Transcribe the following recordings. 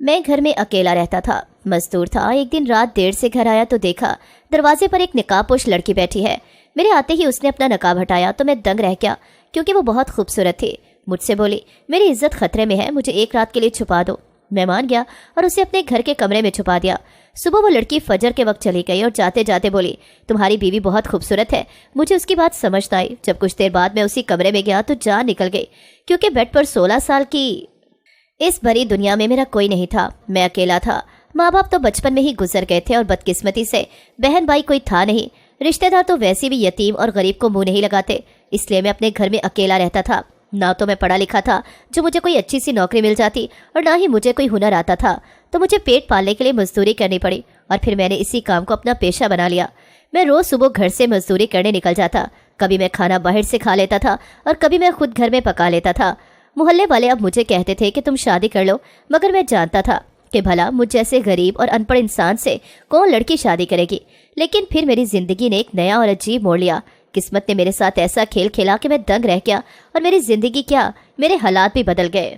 میں گھر میں اکیلا رہتا تھا، مزدور تھا۔ ایک دن رات دیر سے گھر آیا تو دیکھا دروازے پر ایک نقاب پوش لڑکی بیٹھی ہے۔ میرے آتے ہی اس نے اپنا نقاب ہٹایا تو میں دنگ رہ گیا، کیونکہ وہ بہت خوبصورت تھی۔ مجھ سے بولی، میری عزت خطرے میں ہے، مجھے ایک رات کے لیے چھپا دو۔ میں مان گیا اور اسے اپنے گھر کے کمرے میں چھپا دیا۔ صبح وہ لڑکی فجر کے وقت چلی گئی اور جاتے جاتے بولی، تمہاری بیوی بہت خوبصورت ہے۔ مجھے اس کی بات سمجھ نہ آئی۔ جب کچھ دیر بعد میں اسی کمرے میں گیا تو جان نکل گئی، کیونکہ بیڈ پر 16 سال کی اس بڑی دنیا میں میرا کوئی نہیں تھا۔ میں اکیلا تھا۔ ماں باپ تو بچپن میں ہی گزر گئے تھے اور بدقسمتی سے بہن بھائی کوئی تھا نہیں۔ رشتہ دار تو ویسے بھی یتیم اور غریب کو منہ نہیں لگاتے، اس لیے میں اپنے گھر میں اکیلا رہتا تھا۔ نہ تو میں پڑھا لکھا تھا جو مجھے کوئی اچھی سی نوکری مل جاتی، اور نہ ہی مجھے کوئی ہنر آتا تھا، تو مجھے پیٹ پالنے کے لیے مزدوری کرنی پڑی، اور پھر میں نے اسی کام کو اپنا پیشہ بنا لیا۔ میں روز صبح گھر سے مزدوری کرنے نکل جاتا۔ کبھی میں کھانا باہر سے کھا لیتا تھا اور کبھی میں خود گھر میں پکا لیتا تھا۔ محلے والے اب مجھے کہتے تھے کہ تم شادی کر لو، مگر میں جانتا تھا کہ بھلا مجھ جیسے غریب اور ان پڑھ انسان سے کون لڑکی شادی کرے گی۔ لیکن پھر میری زندگی نے ایک نیا اور عجیب موڑ لیا۔ قسمت نے میرے ساتھ ایسا کھیل کھیلا کہ میں دنگ رہ گیا، اور میری زندگی کیا، میرے حالات بھی بدل گئے۔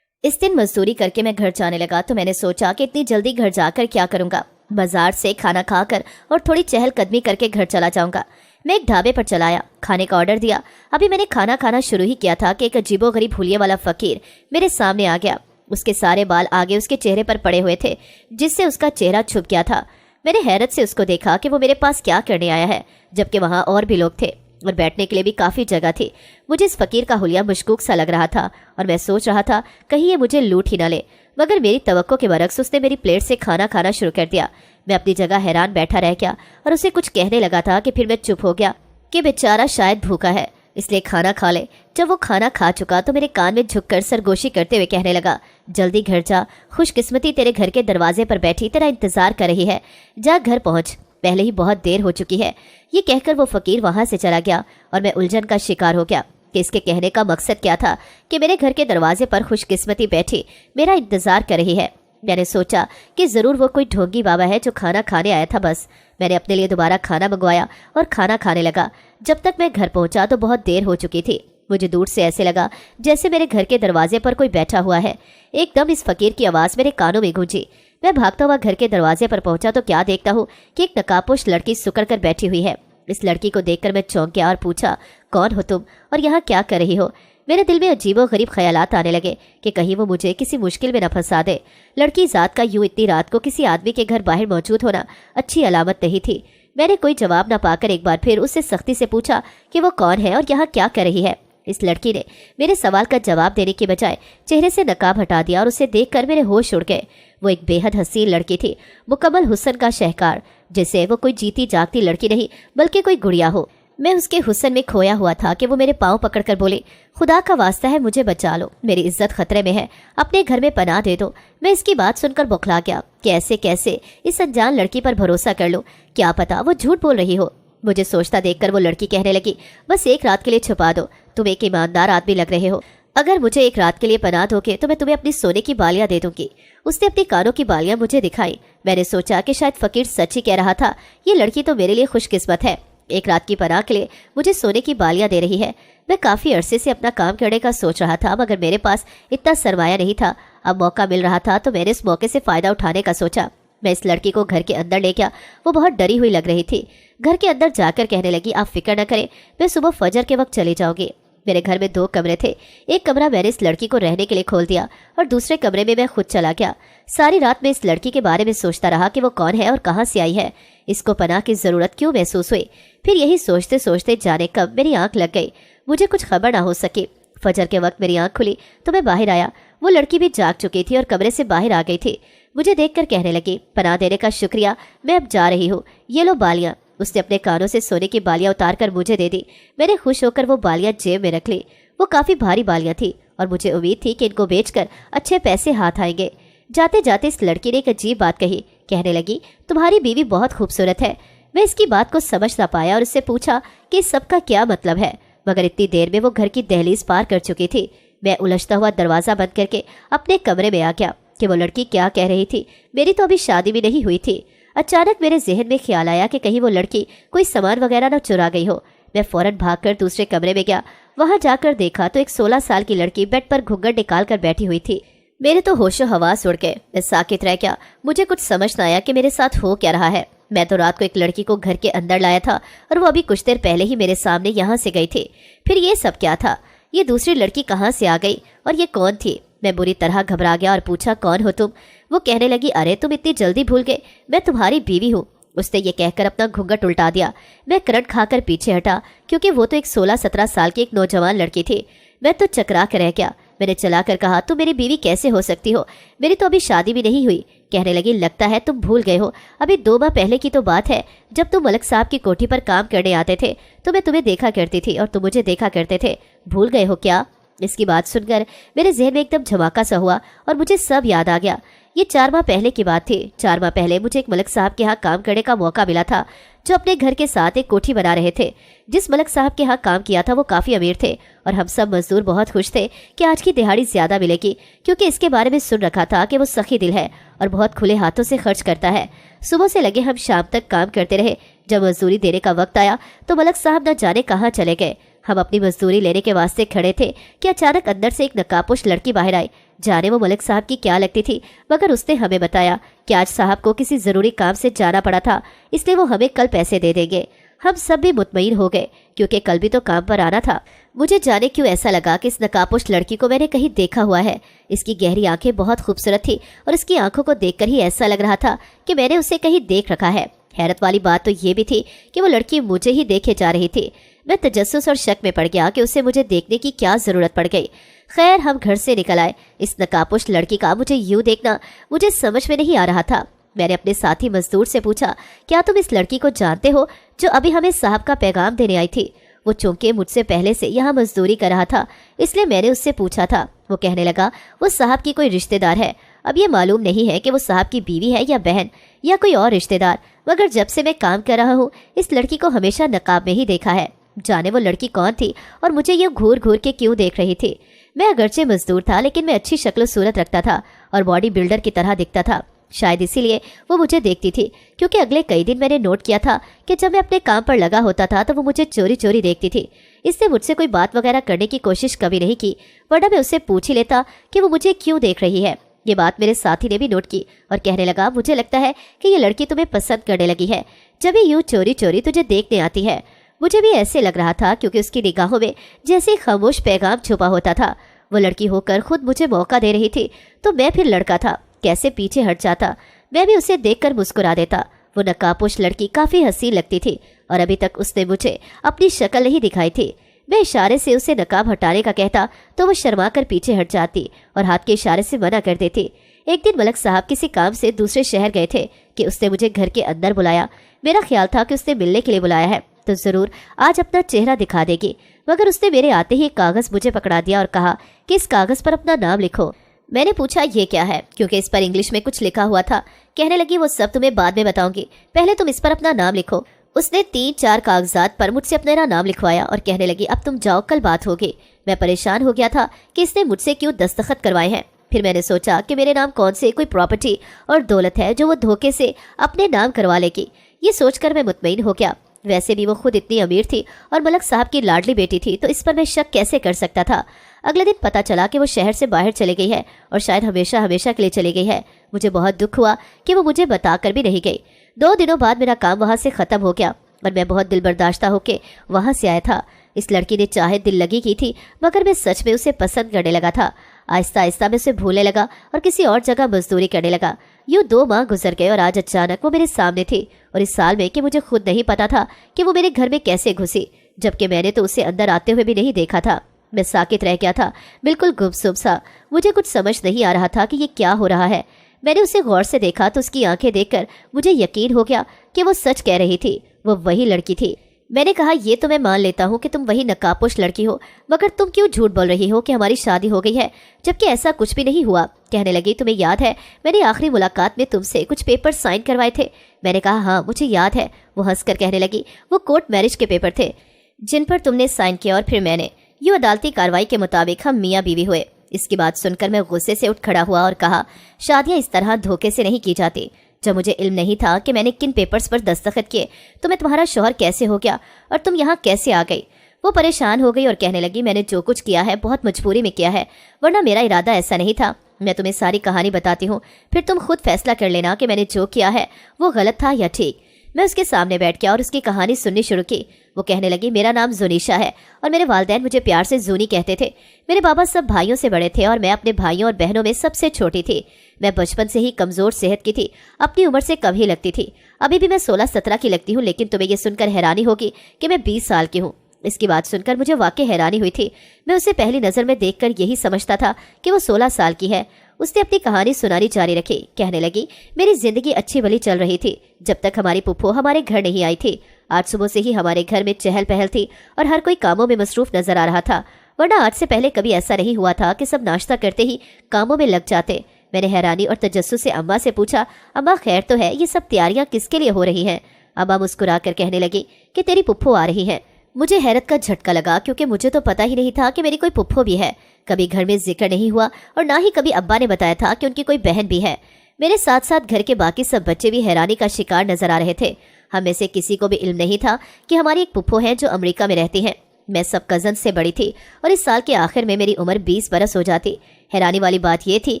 اس دن مزدوری کر کے میں گھر جانے لگا تو میں نے سوچا کہ اتنی جلدی گھر جا کر کیا کروں گا۔ بازار سے کھانا کھا کر اور تھوڑی چہل قدمی کر کے گھر چلا جاؤں گا۔ میں ایک ڈھابے پر چلا آیا، کھانے کا آرڈر دیا۔ ابھی میں نے کھانا کھانا شروع ہی کیا تھا کہ ایک عجیب و غریب حلیے والا فقیر میرے سامنے آ گیا۔ اس کے سارے بال آگے اس کے چہرے پر پڑے ہوئے تھے، جس سے اس کا چہرہ چھپ گیا تھا۔ میں نے حیرت سے اس کو دیکھا کہ وہ میرے پاس کیا کرنے آیا ہے، جبکہ وہاں اور بھی لوگ تھے اور بیٹھنے کے لیے بھی کافی جگہ تھی۔ مجھے اس فقیر کا حلیہ مشکوک سا لگ رہا تھا، اور میں سوچ رہا تھا کہیں یہ مجھے لوٹ ہی نہ لے، مگر میری توقع کے برعکس اس نے میری پلیٹ سے کھانا کھانا شروع کر دیا۔ میں اپنی جگہ حیران بیٹھا رہ گیا اور اسے کچھ کہنے لگا تھا کہ پھر میں چپ ہو گیا کہ بیچارہ شاید بھوکا ہے، اس لیے کھانا کھا لے۔ جب وہ کھانا کھا چکا تو میرے کان میں جھک کر سرگوشی کرتے ہوئے کہنے لگا، جلدی گھر جا، خوش قسمتی تیرے گھر کے دروازے پر بیٹھی تیرا انتظار کر رہی ہے، جا گھر پہنچ، پہلے ہی بہت دیر ہو چکی ہے۔ یہ کہہ کر وہ فقیر وہاں سے چلا گیا، اور میں الجھن کا شکار ہو گیا کہ اس کے کہنے کا مقصد کیا تھا کہ میرے گھر کے دروازے پر خوش قسمتی بیٹھی میرا انتظار کر رہی ہے۔ میں نے سوچا کہ ضرور وہ کوئی ڈھونگی بابا ہے جو کھانا کھانے آیا تھا۔ بس میں نے اپنے لیے دوبارہ کھانا منگوایا اور کھانا کھانے لگا۔ جب تک میں گھر پہنچا تو بہت دیر ہو چکی تھی۔ مجھے دور سے ایسے لگا جیسے میرے گھر کے دروازے پر کوئی بیٹھا ہوا ہے۔ ایک دم اس فقیر کی آواز میرے کانوں میں گونجی۔ میں بھاگتا ہوا گھر کے دروازے پر پہنچا تو کیا دیکھتا ہوں کہ ایک نقاب پوش لڑکی سکڑ کر بیٹھی ہوئی ہے۔ اس لڑکی کو دیکھ کر میں چونک گیا اور پوچھا، کون ہو تم اور یہاں کیا کر رہی ہو؟ میرے دل میں عجیب و غریب خیالات آنے لگے کہ کہیں وہ مجھے کسی مشکل میں نہ پھنسا دے۔ لڑکی ذات کا یوں اتنی رات کو کسی آدمی کے گھر باہر موجود ہونا اچھی علامت نہیں تھی۔ میں نے کوئی جواب نہ پا کر ایک بار پھر اس سے سختی سے پوچھا کہ وہ کون ہے اور یہاں کیا کر رہی ہے۔ اس لڑکی نے میرے سوال کا جواب دینے کے بجائے چہرے سے نقاب ہٹا دیا، اور اسے دیکھ کر میرے ہوش اڑ گئے۔ وہ ایک بے حد حسین لڑکی تھی، مکمل حسن کا شہکار، جیسے وہ کوئی جیتی جاگتی لڑکی نہیں بلکہ کوئی گڑیا ہو۔ میں اس کے حسن میں کھویا ہوا تھا کہ وہ میرے پاؤں پکڑ کر بولے، خدا کا واسطہ ہے مجھے بچا لو، میری عزت خطرے میں ہے، اپنے گھر میں پناہ دے دو۔ میں اس کی بات سن کر بوکھلا گیا کہ ایسے کیسے اس انجان لڑکی پر بھروسہ کر لو، کیا پتا وہ جھوٹ بول رہی ہو۔ مجھے سوچتا دیکھ کر وہ لڑکی کہنے لگی، بس ایک رات کے لیے چھپا دو، تم ایک ایماندار آدمی لگ رہے ہو، اگر مجھے ایک رات کے لیے پناہ دو گے تو میں تمہیں اپنی سونے کی بالیاں دے دوں گی۔ اس نے اپنی کانوں کی بالیاں مجھے دکھائی۔ میں نے سوچا کہ شاید فقیر سچ ہی کہہ رہا تھا، یہ لڑکی تو میرے لیے خوش قسمت ہے، ایک رات کی پناہ کے لیے مجھے سونے کی بالیاں دے رہی ہے۔ میں کافی عرصے سے اپنا کام کرنے کا سوچ رہا تھا، مگر میرے پاس اتنا سرمایہ نہیں تھا۔ اب موقع مل رہا تھا تو میں نے اس موقع سے فائدہ اٹھانے کا سوچا۔ میں اس لڑکی کو گھر کے اندر لے گیا۔ وہ بہت ڈری ہوئی لگ رہی تھی۔ گھر کے اندر جا کر کہنے لگی، آپ فکر نہ کریں، میں صبح فجر کے وقت چلی جاؤں گی۔ میرے گھر میں 2 کمرے تھے، ایک کمرہ میں نے اس لڑکی کو رہنے کے لیے کھول دیا اور دوسرے کمرے میں خود چلا گیا۔ ساری رات میں اس لڑکی کے بارے میں سوچتا رہا کہ وہ کون ہے اور کہاں سے آئی ہے، اس کو پناہ کی ضرورت کیوں محسوس ہوئی۔ پھر یہی سوچتے سوچتے جانے کب میری آنکھ لگ گئی، مجھے کچھ خبر نہ ہو سکی۔ فجر کے وقت میری آنکھ کھلی تو میں باہر آیا۔ وہ لڑکی بھی جاگ چکی تھی اور کمرے سے باہر آ گئی تھی۔ مجھے دیکھ کر کہنے لگی، پناہ دینے کا شکریہ، میں اب جا رہی ہوں، یہ لو بالیاں۔ اس نے اپنے کانوں سے سونے کی بالیاں اتار کر مجھے دے دی۔ میں نے خوش ہو کر وہ بالیاں جیب میں رکھ لی۔ وہ کافی بھاری بالیاں تھیں اور مجھے امید تھی کہ ان کو بیچ کر اچھے پیسے ہاتھ آئیں گے۔ جاتے جاتے اس لڑکی نے ایک عجیب بات کہی، کہنے لگی، تمہاری بیوی بہت خوبصورت ہے۔ میں اس کی بات کو سمجھ نہ پایا اور اس سے پوچھا کہ اس سب کا کیا مطلب ہے، مگر اتنی دیر میں وہ گھر کی دہلیز پار کر چکی تھی۔ میں الجھتا ہوا دروازہ بند کر کے اپنے کمرے میں آ گیا کہ وہ لڑکی کیا کہہ رہی تھی۔ میری تو ابھی شادی بھی نہیں ہوئی تھی۔ اچانک میرے ذہن میں خیال آیا کہ کہیں وہ لڑکی کوئی سامان وغیرہ نہ چرا گئی ہو۔ میں فوراً بھاگ کر دوسرے کمرے میں گیا۔ وہاں جا کر دیکھا تو ایک 16 سال کی لڑکی بیڈ پر گھونگھٹ نکال کر بیٹھی ہوئی تھی۔ मेरे तो होशो हवास उड़ गए। मैं साकित रह गया। मुझे कुछ समझ न आया कि मेरे साथ हो क्या रहा है। मैं तो रात को एक लड़की को घर के अंदर लाया था और वो अभी कुछ देर पहले ही मेरे सामने यहाँ से गई थी। फिर ये सब क्या था? ये दूसरी लड़की कहाँ से आ गई और ये कौन थी? मैं बुरी तरह घबरा गया और पूछा, कौन हो तुम? वो कहने लगी, अरे तुम इतनी जल्दी भूल गए, मैं तुम्हारी बीवी हूँ। उसने ये कहकर अपना घूंघट उल्टा दिया। मैं करंट खाकर पीछे हटा क्योंकि वो तो एक 16-17 साल की एक नौजवान लड़की थी। मैं तो चकरा कर रह गया। मैंने चलाकर कहा, तुम मेरी बीवी कैसे हो सकती हो? मेरी तो अभी शादी भी नहीं हुई। कहने लगी, लगता है तुम भूल गए हो। अभी 2 माह पहले की तो बात है, जब तुम मलक साहब की कोठी पर काम करने आते थे तो मैं तुम्हें देखा करती थी और तुम मुझे देखा करते थे। भूल गए हो क्या? इसकी बात सुनकर मेरे जहन में एकदम झमाका सा हुआ और मुझे सब याद आ गया। ये 4 माह पहले की बात थी। 4 माह पहले मुझे एक मलक साहब के यहाँ काम करने का मौका मिला था, जो अपने घर के साथ एक कोठी बना रहे थे। जिस मलक साहब के यहाँ काम किया था वो काफ़ी अमीर थे और हम सब मजदूर बहुत खुश थे कि आज की दिहाड़ी ज़्यादा मिलेगी, क्योंकि इसके बारे में सुन रखा था कि वो सखी दिल है और बहुत खुले हाथों से खर्च करता है। सुबह से लगे हम शाम तक काम करते रहे। जब मजदूरी देने का वक्त आया तो मलक साहब न जाने कहाँ चले गए। हम अपनी मजदूरी लेने के वास्ते खड़े थे कि अचानक अंदर से एक नकाबपोश लड़की बाहर आई। जाने वो मलक साहब की क्या लगती थी, मगर उसने हमें बताया कि आज साहब को किसी ज़रूरी काम से जाना पड़ा था, इसलिए वो हमें कल पैसे दे देंगे। हम सब भी मुतमईन हो गए क्योंकि कल भी तो काम पर आना था। मुझे जाने क्यों ऐसा लगा कि इस नकाबपोश लड़की को मैंने कहीं देखा हुआ है। इसकी गहरी आंखें बहुत खूबसूरत थी और इसकी आंखों को देखकर ही ऐसा लग रहा था कि मैंने उसे कहीं देख रखा है। हैरत वाली बात तो ये भी थी कि वो लड़की मुझे ही देखे जा रही थी। मैं तजस्सुस और शक में पड़ गया कि उसे मुझे देखने की क्या ज़रूरत पड़ गई। खैर, हम घर से निकल आए। इस नकाबपोश लड़की का मुझे यूँ देखना मुझे समझ में नहीं आ रहा था। मैंने अपने साथी मजदूर से पूछा, क्या तुम इस लड़की को जानते हो जो अभी हमें साहब का पैगाम देने आई थी? वो चूंकि मुझसे पहले से यहाँ मजदूरी कर रहा था, इसलिए मैंने उससे पूछा था। वो कहने लगा, वो साहब की कोई रिश्तेदार है। अब ये मालूम नहीं है कि वो साहब की बीवी है या बहन या कोई और रिश्तेदार, मगर जब से मैं काम कर रहा हूँ इस लड़की को हमेशा नकाब में ही देखा है। जाने वो लड़की कौन थी और मुझे ये घूर घूर के क्यों देख रही थी। मैं अगरचे मजदूर था, लेकिन मैं अच्छी शक्ल सूरत रखता था और बॉडी बिल्डर की तरह दिखता था। शायद इसीलिए वो मुझे देखती थी, क्योंकि अगले कई दिन मैंने नोट किया था कि जब मैं अपने काम पर लगा होता था तो वो मुझे चोरी चोरी देखती थी। इससे मुझसे कोई बात वगैरह करने की कोशिश कभी नहीं की, वरना मैं उससे पूछ ही लेता कि वो मुझे क्यों देख रही है। ये बात मेरे साथी ने भी नोट की और कहने लगा, मुझे लगता है कि ये लड़की तुम्हें पसंद करने लगी है, जब ये यूँ चोरी चोरी तुझे देखने आती है। मुझे भी ऐसे लग रहा था, क्योंकि उसकी निगाहों में जैसे खामोश पैगाम छुपा होता था। वो लड़की होकर खुद मुझे मौका दे रही थी तो मैं फिर लड़का था, कैसे पीछे हट जाता। मैं भी उसे देखकर मुस्कुरा देता। वो नकाबपोश लड़की काफ़ी हसीन लगती थी और अभी तक उसने मुझे अपनी शक्ल नहीं दिखाई थी। मैं इशारे से उसे नकाब हटाने का कहता तो वो शर्मा कर पीछे हट जाती और हाथ के इशारे से मना कर देती। एक दिन मलक साहब किसी काम से दूसरे शहर गए थे कि उसने मुझे घर के अंदर बुलाया। मेरा ख्याल था कि उसने मिलने के लिए बुलाया है तो ज़रूर आज अपना चेहरा दिखा देगी, मगर उसने मेरे आते ही एक कागज़ मुझे पकड़ा दिया और कहा कि इस कागज़ पर अपना नाम लिखो। मैंने पूछा, ये क्या है, क्योंकि इस पर इंग्लिश में कुछ लिखा हुआ था। कहने लगी, वो सब तुम्हें बाद में बताऊंगी, पहले तुम इस पर अपना नाम लिखो। उसने 3-4 कागजात पर मुझसे अपना नाम लिखवाया और कहने लगी, अब तुम जाओ, कल बात होगी। मैं परेशान हो गया था कि इसने मुझसे क्यों दस्तखत करवाए हैं। फिर मैंने सोचा कि मेरे नाम कौन से कोई प्रॉपर्टी और दौलत है जो वो धोखे से अपने नाम करवा लेगी। ये सोचकर मैं मुतमईन हो गया। वैसे भी वो खुद इतनी अमीर थी और मलक साहब की लाडली बेटी थी, तो इस पर मैं शक कैसे कर सकता था। अगले दिन पता चला कि वो शहर से बाहर चले गई है और शायद हमेशा हमेशा के लिए चली गई है। मुझे बहुत दुख हुआ कि वो मुझे बताकर भी नहीं गई। 2 दिनों बाद मेरा काम वहाँ से ख़त्म हो गया और मैं बहुत दिल बर्दाश्ता होकर वहाँ से आया था। इस लड़की ने चाहे दिल लगी की थी, मगर मैं सच में उसे पसंद करने लगा था। आहिस्ता आहिस्ता मैं उसे भूलने लगा और किसी और जगह मजदूरी करने लगा। यूँ 2 माह गुजर गए और आज अचानक वो मेरे सामने थी, और इस साल में कि मुझे खुद नहीं पता था कि वो मेरे घर में कैसे घुसी, जबकि मैंने तो उसे अंदर आते हुए भी नहीं देखा था। मैं साकित रह गया था, बिल्कुल गुमसुम सा। मुझे कुछ समझ नहीं आ रहा था कि ये क्या हो रहा है। मैंने उसे गौर से देखा तो उसकी आंखें देखकर मुझे यकीन हो गया कि वो सच कह रही थी, वो वही लड़की थी। मैंने कहा, ये तो मैं मान लेता हूँ कि तुम वही नकाबपोश लड़की हो, मगर तुम क्यों झूठ बोल रही हो कि हमारी शादी हो गई है, जबकि ऐसा कुछ भी नहीं हुआ। कहने लगी, तुम्हें याद है मैंने आखिरी मुलाकात में तुमसे कुछ पेपर साइन करवाए थे? मैंने कहा, हाँ मुझे याद है। वो हंसकर कहने लगी, वो कोर्ट मैरिज के पेपर थे जिन पर तुमने साइन किया और फिर मैंने। यूँ अदालती कार्रवाई के मुताबिक हम मियाँ बीवी हुए। इसकी बात सुनकर मैं गुस्से से उठ खड़ा हुआ और कहा, शादियाँ इस तरह धोखे से नहीं की जाती। जब मुझे इल्म नहीं था कि मैंने किन पेपर्स पर दस्तखत किए तो मैं तुम्हारा शौहर कैसे हो गया और तुम यहाँ कैसे आ गई। वो परेशान हो गई और कहने लगी, मैंने जो कुछ किया है बहुत मजबूरी में किया है, वरना मेरा इरादा ऐसा नहीं था। मैं तुम्हें सारी कहानी बताती हूँ, फिर तुम खुद फैसला कर लेना कि मैंने जो किया है वो गलत था या ठीक। मैं उसके सामने बैठ गया और उसकी कहानी सुननी शुरू की। वो कहने लगी, मेरा नाम जुनीशा है और मेरे वालिदैन मुझे प्यार से जूनी कहते थे। मेरे बाबा सब भाइयों से बड़े थे और मैं अपने भाइयों और बहनों में सबसे छोटी थी। मैं बचपन से ही कमज़ोर सेहत की थी, अपनी उम्र से कम ही लगती थी। अभी भी मैं 16-17 की लगती हूँ, लेकिन तुम्हें यह सुनकर हैरानी होगी कि मैं 20 साल की हूँ। इसकी बात सुनकर मुझे वाकई हैरानी हुई थी। मैं उसे पहली नज़र में देखकर यही समझता था कि वो 16 साल की है। उसने अपनी कहानी सुनानी जारी रखी। कहने लगी, मेरी जिंदगी अच्छी भली चल रही थी जब तक हमारी पुप्पो हमारे घर नहीं आई थी। आज सुबह से ही हमारे घर में चहल पहल थी और हर कोई कामों में मसरूफ नजर आ रहा था, वरना आज से पहले कभी ऐसा नहीं हुआ था कि सब नाश्ता करते ही कामों में लग जाते। मैंने हैरानी और तजस्सुस से अम्मा से पूछा, अम्मा खैर तो है, ये सब तैयारियां किसके लिए हो रही हैं? अम्मा मुस्कुरा कर कहने लगी कि तेरी पुप्पो आ रही है। मुझे हैरत का झटका लगा, क्योंकि मुझे तो पता ही नहीं था कि मेरी कोई पुप्पो भी है। कभी घर में जिक्र नहीं हुआ और ना ही कभी अब्बा ने बताया था कि उनकी कोई बहन भी है। मेरे साथ साथ घर के बाकी सब बच्चे भी हैरानी का शिकार नजर आ रहे थे। हम में से किसी को भी इल्म नहीं था कि हमारी एक पुप्पो है जो अमेरिका में रहती है। मैं सब कजन से बड़ी थी और इस साल के आखिर में मेरी उम्र 20 बरस हो जाती। हैरानी वाली बात यह थी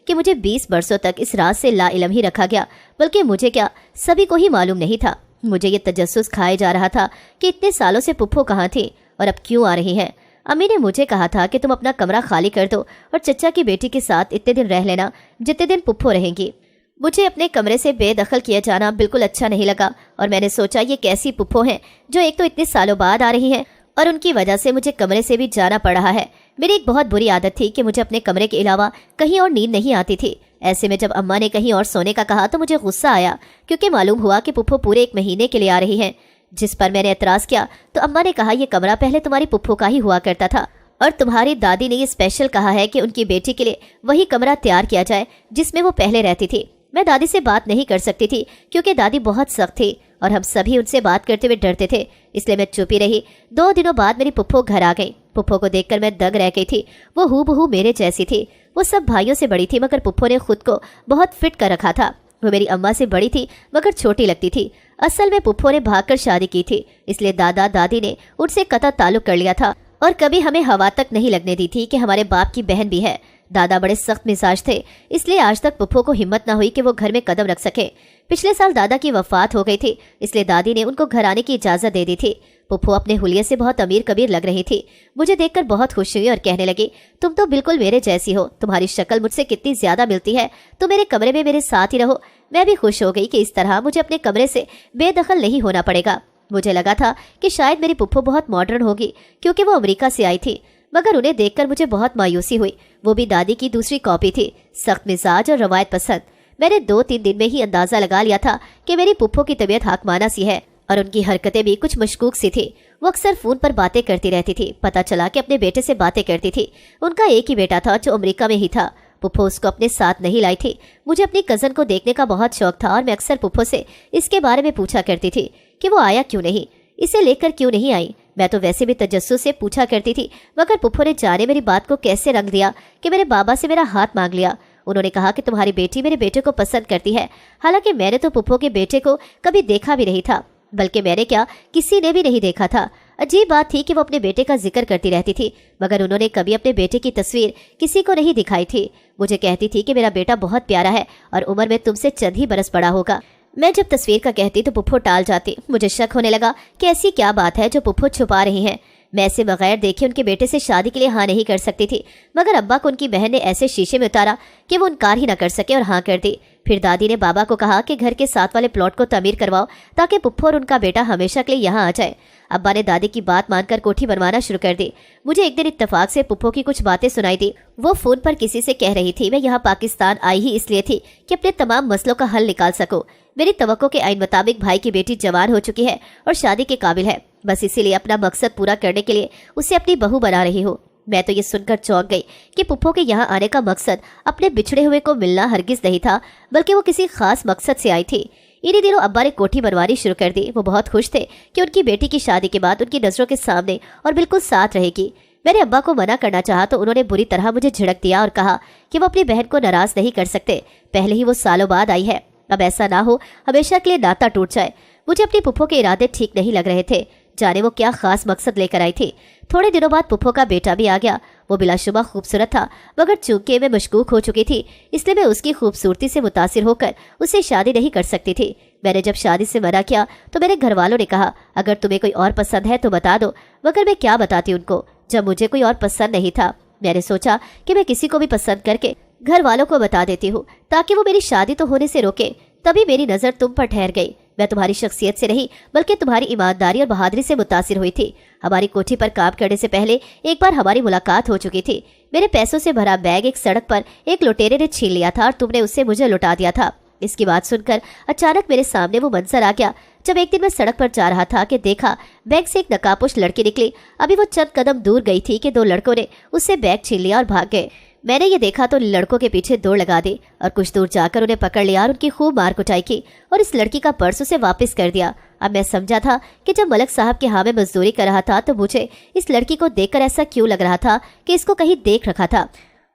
कि मुझे 20 बरसों तक इस राज से लाइलम ही रखा गया, बल्कि मुझे क्या सभी को ही मालूम नहीं था। मुझे ये तजस्सुस खाए जा रहा था कि इतने सालों से पुप्पो कहाँ थी और अब क्यों आ रही है। अम्मी ने मुझे कहा था कि तुम अपना कमरा खाली कर दो और चचा की बेटी के साथ इतने दिन रह लेना जितने दिन पुप्पो रहेंगी। मुझे अपने कमरे से बेदखल किया जाना बिल्कुल अच्छा नहीं लगा और मैंने सोचा, ये कैसी पुप्पो हैं जो एक तो इतने सालों बाद आ रही हैं और उनकी वजह से मुझे कमरे से भी जाना पड़ रहा है। मेरी एक बहुत बुरी आदत थी कि मुझे अपने कमरे के अलावा कहीं और नींद नहीं आती थी। ऐसे में जब अम्मा ने कहीं और सोने का कहा तो मुझे गुस्सा आया, क्योंकि मालूम हुआ कि पुप्पो पूरे 1 महीने के लिए आ रही है। जिस पर मैंने एतराज़ किया तो अम्मा ने कहा, ये कमरा पहले तुम्हारी पुप्पो का ही हुआ करता था और तुम्हारी दादी ने ये स्पेशल कहा है कि उनकी बेटी के लिए वही कमरा तैयार किया जाए जिसमें वो पहले रहती थी। मैं दादी से बात नहीं कर सकती थी क्योंकि दादी बहुत सख्त थी और हम सभी उनसे बात करते हुए डरते थे, इसलिए मैं चुप ही रही। 2 दिनों बाद मेरी पुप्पो घर आ गई। पुप्पो को देखकर मैं दंग रह गई थी। वो हूबहू मेरे जैसी थी। वो सब भाइयों से बड़ी थी, मगर पुप्पो ने खुद को बहुत फिट कर रखा था। वो मेरी अम्मा से बड़ी थी मगर छोटी लगती थी। असल में पुप्पो ने भागकर शादी की थी, इसलिए दादा दादी ने उनसे कतई ताल्लुक कर लिया था और कभी हमें हवा तक नहीं लगने दी थी कि हमारे बाप की बहन भी है। दादा बड़े सख्त मिजाज थे, इसलिए आज तक पुप्पो को हिम्मत ना हुई कि वो घर में कदम रख सके। पिछले साल दादा की वफात हो गई थी, इसलिए दादी ने उनको घर आने की इजाज़त दे दी थी। पुप्पो अपने हुलिये से बहुत अमीर कबीर लग रही थी। मुझे देखकर बहुत खुश हुई और कहने लगी, तुम तो बिल्कुल मेरे जैसी हो, तुम्हारी शक्ल मुझसे कितनी ज्यादा मिलती है। तुम मेरे कमरे में मेरे साथ ही रहो। मैं भी खुश हो गई कि इस तरह मुझे अपने कमरे से बेदखल नहीं होना पड़ेगा। मुझे लगा था कि शायद मेरी पुप्पो बहुत मॉडर्न होगी क्योंकि वो अमेरिका से आई थी, मगर उन्हें देखकर मुझे बहुत मायूसी हुई। वो भी दादी की दूसरी कॉपी थी, सख्त मिजाज और रवायत पसंद। मैंने 2-3 दिन में ही अंदाजा लगा लिया था कि मेरी पुप्पो की तबीयत हाकमाना सी है और उनकी हरकतें भी कुछ मशकूक सी थी। वो अक्सर फोन पर बातें करती रहती थी। पता चला कि अपने बेटे से बातें करती थी। उनका एक ही बेटा था जो अमेरिका में ही था। पुप्पो उसको अपने साथ नहीं लाई थी। मुझे अपनी कज़न को देखने का बहुत शौक था और मैं अक्सर पुप्पो से इसके बारे में पूछा करती थी कि वो आया क्यों नहीं, इसे लेकर क्यों नहीं आई। मैं तो वैसे भी तजस्सुस से पूछा करती थी, मगर पुप्पो ने जाने मेरी बात को कैसे रंग दिया कि मेरे बाबा से मेरा हाथ मांग लिया। उन्होंने कहा कि तुम्हारी बेटी मेरे बेटे को पसंद करती है। हालांकि मैंने तो पुप्पो के बेटे को कभी देखा भी नहीं था, बल्कि मैंने क्या किसी ने भी नहीं देखा था। अजीब बात थी कि वो अपने बेटे का जिक्र करती रहती थी, मगर उन्होंने कभी अपने बेटे की तस्वीर किसी को नहीं दिखाई थी। मुझे कहती थी कि मेरा बेटा बहुत प्यारा है और उम्र में तुमसे चंद ही बरस बड़ा होगा। मैं जब तस्वीर का कहती तो पुप्पो टाल जाती। मुझे शक होने लगा कि ऐसी क्या बात है जो पुप्पो छुपा रही हैं। मैं ऐसे बगैर देखे उनके बेटे से शादी के लिए हाँ नहीं कर सकती थी, मगर अब्बा को उनकी बहन ने ऐसे शीशे में उतारा कि वो इनकार ही ना कर सके और हाँ कर दी। फिर दादी ने बाबा को कहा कि घर के साथ वाले प्लॉट को तमीर करवाओ ताकि पुप्पो और उनका बेटा हमेशा के लिए यहाँ आ जाए। अब्बा ने दादी की बात मानकर कोठी बनवाना शुरू कर दी। मुझे एक दिन इत्तेफाक से पुप्पो की कुछ बातें सुनाई दी। वो फोन पर किसी से कह रही थी, मैं यहाँ पाकिस्तान आई ही इसलिए थी कि अपने तमाम मसलों का हल निकाल सकूं। मेरी तवक्को के आइन मुताबिक भाई की बेटी जवान हो चुकी है और शादी के काबिल है, बस इसीलिए अपना मकसद पूरा करने के लिए उसे अपनी बहू बना रही हूँ। मैं तो ये सुनकर चौंक गई कि पुप्पो के यहाँ आने का मकसद अपने बिछड़े हुए को मिलना हरगिज नहीं था, बल्कि वो किसी खास मकसद से आई थी। इन्हीं दिनों अब्बा ने कोठी बनवानी शुरू कर दी। वो बहुत खुश थे कि उनकी बेटी की शादी के बाद उनकी नजरों के सामने और बिल्कुल साथ रहेगी। मैंने अब्बा को मना करना चाहा तो उन्होंने बुरी तरह मुझे झिड़क दिया और कहा कि वो अपनी बहन को नाराज नहीं कर सकते, पहले ही वो सालों बाद आई है, अब ऐसा ना हो हमेशा के लिए नाता टूट जाए। मुझे अपनी पुप्पो के इरादे ठीक नहीं लग रहे थे। जाने वो क्या खास मकसद लेकर आई थी। थोड़े दिनों बाद पुप्पो का बेटा भी आ गया। वो बिलाशुबा खूबसूरत था, मगर चूंकि मैं मशकूक हो चुकी थी इसलिए मैं उसकी खूबसूरती से मुतासिर होकर उससे शादी नहीं कर सकती थी। मैंने जब शादी से मना किया तो मेरे घर वालों ने कहा अगर तुम्हें कोई और पसंद है तो बता दो, मगर मैं क्या बताती उनको जब मुझे कोई और पसंद नहीं था। मैंने सोचा कि मैं किसी को भी पसंद करके घर वालों को बता देती हूँ ताकि वो मेरी शादी तो होने से रोके। तभी मेरी नज़र तुम पर ठहर गई। मैं तुम्हारी शख्सियत से नहीं बल्कि तुम्हारी ईमानदारी और बहादुरी से मुतासिर हुई थी। हमारी कोठी पर काम करने से पहले एक बार हमारी मुलाकात हो चुकी थी। मेरे पैसों से भरा बैग एक सड़क पर एक लुटेरे ने छीन लिया था और तुमने उससे मुझे लुटा दिया था। इसकी बात सुनकर अचानक मेरे सामने वो मंजर आ गया जब एक दिन मैं सड़क पर जा रहा था कि देखा बैग से एक नकाबपोश लड़की निकली। अभी वो चंद कदम दूर गई थी कि दो लड़कों ने उससे बैग छीन लिया और भाग गए। मैंने ये देखा तो लड़कों के पीछे दौड़ लगा दी और कुछ दूर जाकर उन्हें पकड़ लिया और उनकी खूब मार कुटाई की और इस लड़की का पर्स उसे वापस कर दिया। अब मैं समझा था कि जब मलक साहब के यहाँ में मजदूरी कर रहा था तो मुझे इस लड़की को देखकर ऐसा क्यों लग रहा था कि इसको कहीं देख रखा था।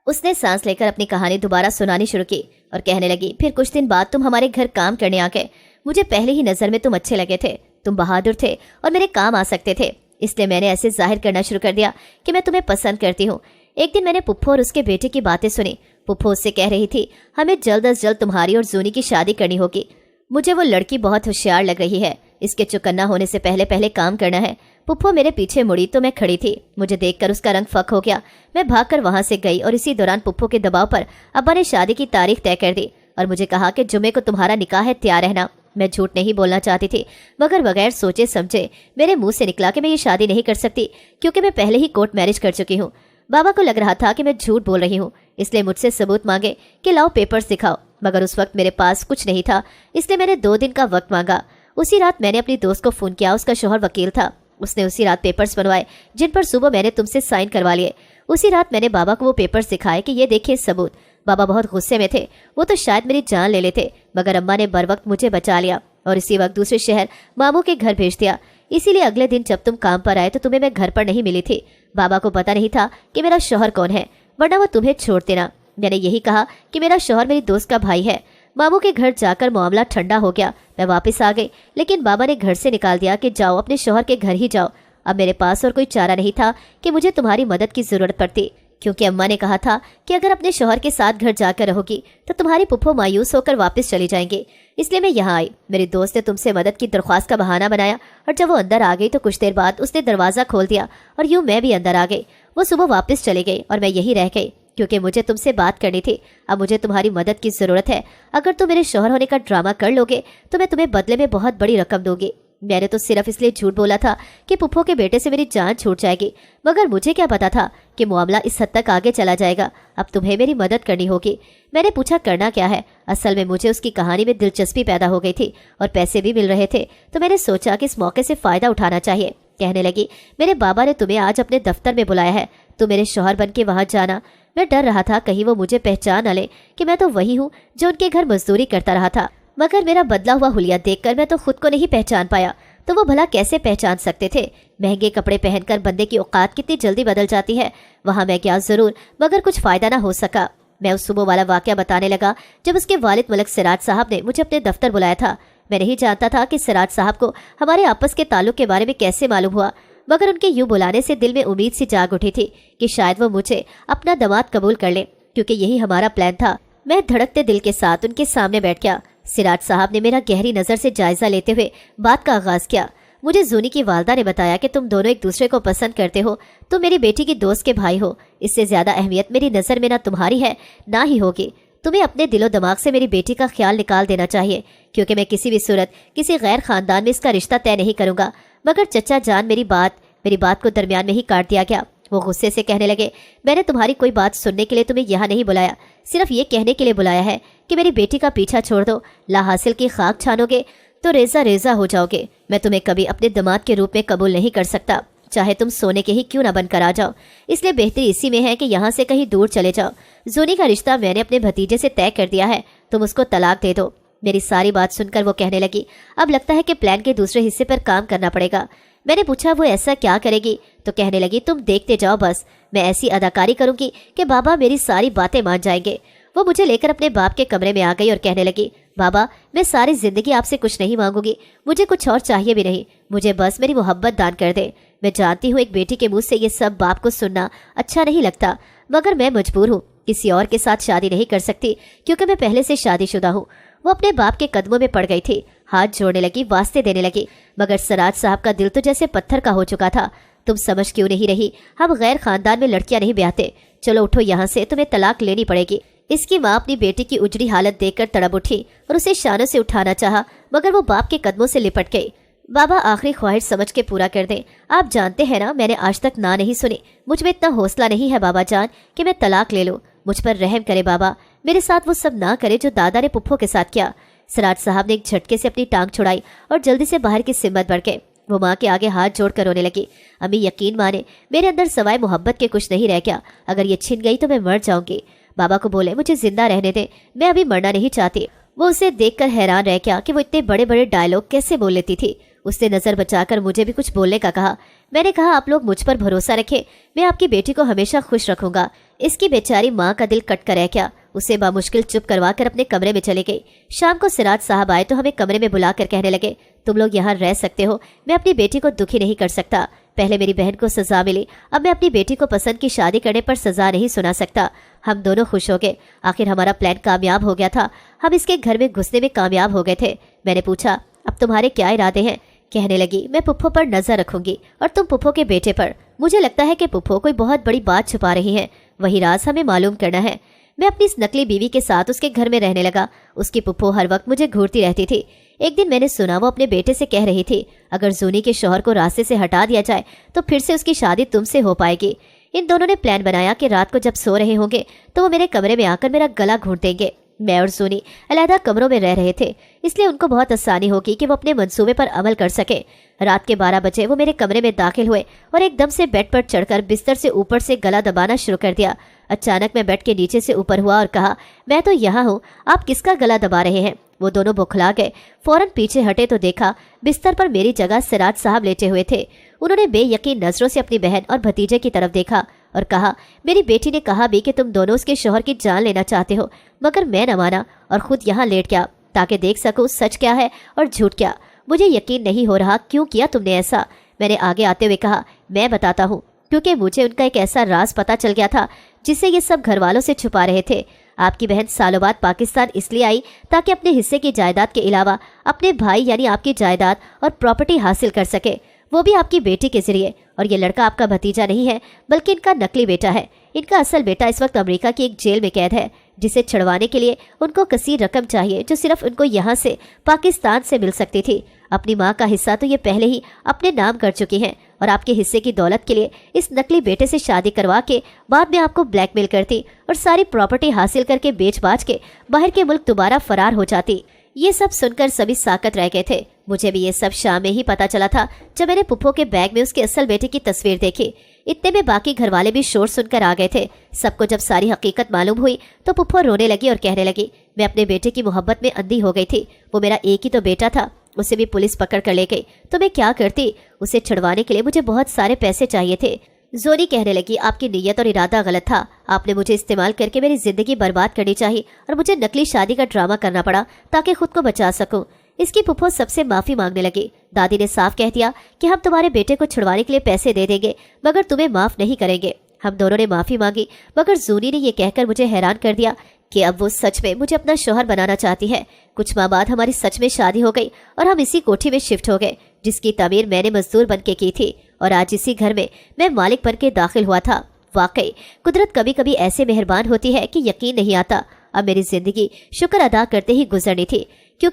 उसने सांस लेकर अपनी कहानी दोबारा सुनानी शुरू की और कहने लगी, फिर कुछ दिन बाद तुम हमारे घर काम करने आ गए। मुझे पहले ही नजर में तुम अच्छे लगे थे, तुम बहादुर थे और मेरे काम आ सकते थे, इसलिए मैंने ऐसे जाहिर करना शुरू कर दिया कि मैं तुम्हें पसंद करती हूँ। एक दिन मैंने पुप्पो और उसके बेटे की बातें सुनी। पुप्पो उससे कह रही थी हमें जल्द अज जल्द तुम्हारी और जूनी की शादी करनी होगी। मुझे वो लड़की बहुत होशियार लग रही है, इसके चुकन्ना होने से पहले पहले काम करना है। पुप्पो मेरे पीछे मुड़ी तो मैं खड़ी थी। मुझे देखकर उसका रंग फक हो गया। मैं भागकर वहां से गई और इसी दौरान पुप्पो के दबाव पर अब्बा ने शादी की तारीख तय कर दी और मुझे कहा कि जुमे को तुम्हारा निकाह है, तैयार रहना। मैं झूठ नहीं बोलना चाहती थी, मगर बगैर सोचे समझे मेरे मुंह से निकला कि मैं ये शादी नहीं कर सकती क्योंकि मैं पहले ही कोर्ट मैरिज कर चुकी हूँ। बाबा को लग रहा था कि मैं झूठ बोल रही हूँ, इसलिए मुझसे सबूत मांगे कि लाओ पेपर्स दिखाओ, मगर उस वक्त मेरे पास कुछ नहीं था, इसलिए मैंने 2 दिन का वक्त मांगा। उसी रात मैंने अपनी दोस्त को फ़ोन किया। उसका शौहर वकील था। उसने उसी रात पेपर्स बनवाए जिन पर सुबह मैंने तुमसे साइन करवा लिए। उसी रात मैंने बाबा को वो पेपर्स दिखाए कि ये देखिए सबूत। बाबा बहुत गुस्से में थे, वो तो शायद मेरी जान ले लेते, मगर अम्मा ने बर वक्त मुझे बचा लिया और इसी वक्त दूसरे शहर मामू के घर भेज दिया। इसीलिए अगले दिन जब तुम काम पर आए तो तुम्हें मैं घर पर नहीं मिली थी। बाबा को पता नहीं था कि मेरा शौहर कौन है, वरना वो तुम्हें छोड़ देना। मैंने यही कहा कि मेरा शौहर मेरी दोस्त का भाई है। मामू के घर जाकर मामला ठंडा हो गया। मैं वापस आ गई, लेकिन बाबा ने घर से निकाल दिया कि जाओ अपने शौहर के घर ही जाओ। अब मेरे पास और कोई चारा नहीं था कि मुझे तुम्हारी मदद की जरूरत पड़ती, क्योंकि अम्मा ने कहा था कि अगर अपने शौहर के साथ घर जाकर रहोगी तो तुम्हारी पुप्पो मायूस होकर वापस चली जाएंगे। इसलिए मैं यहाँ आई। मेरी दोस्त ने तुमसे मदद की दरख्वास्त का बहाना बनाया और जब वो अंदर आ गई तो कुछ देर बाद उसने दरवाज़ा खोल दिया और यूँ मैं भी अंदर आ गई। वो सुबह वापस चली गई और मैं यही रह गई क्योंकि मुझे तुमसे बात करनी थी। अब मुझे तुम्हारी मदद की ज़रूरत है। अगर तुम मेरे शौहर होने का ड्रामा कर लोगे तो मैं तुम्हें बदले में बहुत बड़ी रकम दूंगी। मैंने तो सिर्फ इसलिए झूठ बोला था कि पुप्पो के बेटे से मेरी जान छूट जाएगी, मगर मुझे क्या पता था कि मामला इस हद तक आगे चला जाएगा। अब तुम्हें मेरी मदद करनी होगी। मैंने पूछा करना क्या है। असल में मुझे उसकी कहानी में दिलचस्पी पैदा हो गई थी और पैसे भी मिल रहे थे, तो मैंने सोचा कि इस मौके से फ़ायदा उठाना चाहिए। कहने लगी, मेरे बाबा ने तुम्हें आज अपने दफ्तर में बुलाया है, तुम मेरे शौहर बन के वहाँ जाना। मैं डर रहा था कहीं वो मुझे पहचान न ले कि मैं तो वही हूँ जो उनके घर मजदूरी करता रहा था, मगर मेरा बदला हुआ हुलिया देखकर मैं तो खुद को नहीं पहचान पाया, तो वो भला कैसे पहचान सकते थे। महंगे कपड़े पहनकर बंदे की औकात कितनी जल्दी बदल जाती है। वहाँ मैं गया जरूर, मगर कुछ फ़ायदा ना हो सका। मैं उस सुबह वाला वाक़या बताने लगा जब उसके वालिद मलक सिराज साहब ने मुझे अपने दफ्तर बुलाया था। मैं नहीं जानता था कि सिराज साहब को हमारे आपस के ताल्लुक़ के बारे में कैसे मालूम हुआ, मगर उनके यूँ बुलाने से दिल में उम्मीद सी जाग उठी थी कि शायद वो मुझे अपना दामाद कबूल कर ले, क्योंकि यही हमारा प्लान था। मैं धड़कते दिल के साथ उनके सामने बैठ गया। सिराज साहब ने मेरा गहरी नज़र से जायज़ा लेते हुए बात का आगाज़ किया। मुझे जूनी की वालदा ने बताया कि तुम दोनों एक दूसरे को पसंद करते हो, तुम मेरी बेटी की दोस्त के भाई हो। इससे ज़्यादा अहमियत मेरी नज़र में ना तुम्हारी है ना ही होगी। तुम्हें अपने दिलो दिमाग से मेरी बेटी का ख्याल निकाल देना चाहिए, क्योंकि मैं किसी भी सूरत किसी गैर ख़ानदान में इसका रिश्ता तय नहीं करूँगा। मगर चचा जान मेरी बात को दरमियान में ही काट दिया गया। वो गुस्से से कहने लगे, मैंने तुम्हारी कोई बात सुनने के लिए तुम्हें यहाँ नहीं बुलाया, सिर्फ ये कहने के लिए बुलाया है कि मेरी बेटी का पीछा छोड़ दो। ला हासिल की खाक छानोगे तो रेजा रेजा हो जाओगे। मैं तुम्हें कभी अपने दामाद के रूप में कबूल नहीं कर सकता, चाहे तुम सोने के ही क्यों ना बनकर आ जाओ। इसलिए बेहतरी इसी में है कि यहाँ से कहीं दूर चले जाओ। जूनी का रिश्ता मैंने अपने भतीजे से तय कर दिया है, तुम उसको तलाक दे दो। मेरी सारी बात सुनकर वो कहने लगी, अब लगता है कि प्लान के दूसरे हिस्से पर काम करना पड़ेगा। मैंने पूछा वो ऐसा क्या करेगी, तो कहने लगी, तुम देखते जाओ, बस मैं ऐसी अदाकारी करूंगी कि बाबा मेरी सारी बातें मान जाएंगे। वो मुझे लेकर अपने बाप के कमरे में आ गई और कहने लगी, बाबा, मैं सारी जिंदगी आपसे कुछ नहीं मांगूंगी, मुझे कुछ और चाहिए भी नहीं, मुझे बस मेरी मोहब्बत दान कर दे। मैं जानती हूँ एक बेटी के मुंह से ये सब बाप को सुनना अच्छा नहीं लगता, मगर मैं मजबूर हूँ, किसी और के साथ शादी नहीं कर सकती क्योंकि मैं पहले से शादीशुदा हूँ। वो अपने बाप के कदमों में पड़ गई थी, हाथ जोड़ने लगी, वास्ते देने लगी, मगर सिराज साहब का दिल तो जैसे पत्थर का हो चुका था। तुम समझ क्यों नहीं रही? हम गैर खानदान में लड़कियां नहीं ब्याहते। चलो उठो यहाँ से, तुम्हें तलाक लेनी पड़ेगी। इसकी माँ अपनी बेटी की उजड़ी हालत देखकर तड़प उठी और उसे शानों से उठाना चाहा, मगर वो बाप के कदमों से लिपट गई। बाबा, आखिरी ख्वाहिश समझ के पूरा कर दें। आप जानते हैं ना, मैंने आज तक ना नहीं सुनी। मुझ में इतना हौसला नहीं है बाबा जान कि मैं तलाक ले लूं। मुझ पर रहम करे बाबा, मेरे साथ वो सब ना करे जो दादा ने पुप्पो के साथ किया। सिराज साहब ने एक झटके से अपनी टांग छुड़ाई और जल्दी से बाहर की सिमत बढ़ गए। वो माँ के आगे हाथ जोड़कर रोने लगी। अम्मी, यकीन माने, मेरे अंदर सवाए मोहब्बत के कुछ नहीं रह गया। अगर ये छिन गई तो मैं मर जाऊंगी। बाबा को बोले, मुझे जिंदा रहने दे, मैं अभी मरना नहीं चाहती। वो उसे देखकर हैरान रह गया कि वो इतने बड़े बड़े डायलॉग कैसे बोल लेती थी। उसने नजर बचाकर मुझे भी कुछ बोलने का कहा। मैंने कहा, आप लोग मुझ पर भरोसा रखें, मैं आपकी बेटी को हमेशा खुश रखूंगा। इसकी बेचारी माँ का दिल कट कर रह गया। उसे बामुश्किल चुप करवा कर अपने कमरे में चले गई। शाम को सिराज साहब आए तो हमें कमरे में बुलाकर कहने लगे, तुम लोग यहाँ रह सकते हो, मैं अपनी बेटी को दुखी नहीं कर सकता। पहले मेरी बहन को सजा मिली, अब मैं अपनी बेटी को पसंद की शादी करने पर सजा नहीं सुना सकता। हम दोनों खुश हो गए। आखिर हमारा प्लान कामयाब हो गया था। हम इसके घर में घुसने में कामयाब हो गए थे। मैंने पूछा, अब तुम्हारे क्या इरादे हैं? कहने लगी, मैं पुप्पो पर नजर रखूंगी और तुम पुप्पो के बेटे पर। मुझे लगता है कि पुप्पो कोई बहुत बड़ी बात छुपा रही है, वही राज हमें मालूम करना है। मैं अपनी इस नकली बीवी के साथ उसके घर में रहने लगा। उसकी पुप्पो हर वक्त मुझे घूरती रहती थी। एक दिन मैंने सुना वो अपने बेटे से कह रही थी, अगर जूनी के शौहर को रास्ते से हटा दिया जाए तो फिर से उसकी शादी तुमसे हो पाएगी। इन दोनों ने प्लान बनाया कि रात को जब सो रहे होंगे तो वो मेरे कमरे में आकर मेरा गला घूंट देंगे। मैं और जूनी अलहदा कमरों में रह रहे थे, इसलिए उनको बहुत आसानी होगी कि वो अपने मंसूबे पर अमल कर सके। रात के 12 बजे वो मेरे कमरे में दाखिल हुए और एकदम से बेड पर चढ़कर बिस्तर से ऊपर से गला दबाना शुरू कर दिया। अचानक मैं बेड के नीचे से ऊपर हुआ और कहा, मैं तो यहाँ हूँ, आप किसका गला दबा रहे हैं? वो दोनों बौखला गए। फौरन पीछे हटे तो देखा बिस्तर पर मेरी जगह सिराज साहब लेटे हुए थे। उन्होंने बेयकीन नजरों से अपनी बहन और भतीजे की तरफ देखा और कहा, मेरी बेटी ने कहा भी कि तुम दोनों उसके शौहर की जान लेना चाहते हो, मगर मैं न माना और खुद यहाँ लेट गया ताकि देख सकूं सच क्या है और झूठ क्या। मुझे यकीन नहीं हो रहा, क्यों किया तुमने ऐसा? मैंने आगे आते हुए कहा, मैं बताता हूँ, क्योंकि मुझे उनका एक ऐसा राज पता चल गया था जिसे ये सब घर वालों से छुपा रहे थे। आपकी बहन सालों बाद पाकिस्तान इसलिए आई ताकि अपने हिस्से की जायदाद के अलावा अपने भाई यानी आपकी जायदाद और प्रॉपर्टी हासिल कर सके, वो भी आपकी बेटी के जरिए। और ये लड़का आपका भतीजा नहीं है बल्कि इनका नकली बेटा है। इनका असल बेटा इस वक्त अमेरिका की एक जेल में कैद है, जिसे छुड़वाने के लिए उनको कसीर रकम चाहिए जो सिर्फ उनको यहाँ से पाकिस्तान से मिल सकती थी। अपनी माँ का हिस्सा तो ये पहले ही अपने नाम कर चुकी हैं और आपके हिस्से की दौलत के लिए इस नकली बेटे से शादी करवा के बाद में आपको ब्लैकमेल करती और सारी प्रॉपर्टी हासिल करके बेच बाच के बाहर के मुल्क दोबारा फरार हो जाती। ये सब सुनकर सभी साकत रह गए थे। मुझे भी ये सब शाम में ही पता चला था जब मैंने पुप्पो के बैग में उसके असल बेटे की तस्वीर देखी। इतने में बाकी घर वाले भी शोर सुनकर आ गए थे। सबको जब सारी हकीकत मालूम हुई तो पुप्पो रोने लगी और कहने लगी, मैं अपने बेटे की मोहब्बत में अंधी हो गई थी। वो मेरा एक ही तो बेटा था, उसे भी पुलिस पकड़ कर ले गई तो मैं क्या करती? उसे छुड़वाने के लिए मुझे बहुत सारे पैसे चाहिए थे। जोनी कहने लगी, आपकी नीयत और इरादा गलत था। आपने मुझे इस्तेमाल करके मेरी जिंदगी बर्बाद करनी चाहिए और मुझे नकली शादी का ड्रामा करना पड़ा ताकि खुद को बचा सकूं। इसकी फुफ्फो सबसे माफी मांगने लगी। दादी ने साफ कह दिया कि हम तुम्हारे बेटे को छुड़वाने के लिए पैसे दे देंगे मगर तुम्हें माफ नहीं करेंगे। हम दोनों ने माफी मांगी मगर जूनी ने यह कहकर मुझे हैरान कर दिया कि अब वो सच में मुझे अपना शौहर बनाना चाहती है। कुछ माह बाद हमारी सच में शादी हो गई और हम इसी कोठी में शिफ्ट हो गए जिसकी तमीर मैंने मजदूर बन के की थी और आज इसी घर में मैं मालिक बन के दाखिल हुआ था। वाकई कुदरत कभी कभी ऐसे मेहरबान होती है कि यकीन नहीं आता। अब मेरी जिंदगी शुक्र अदा करते ही गुजरनी थी क्योंकि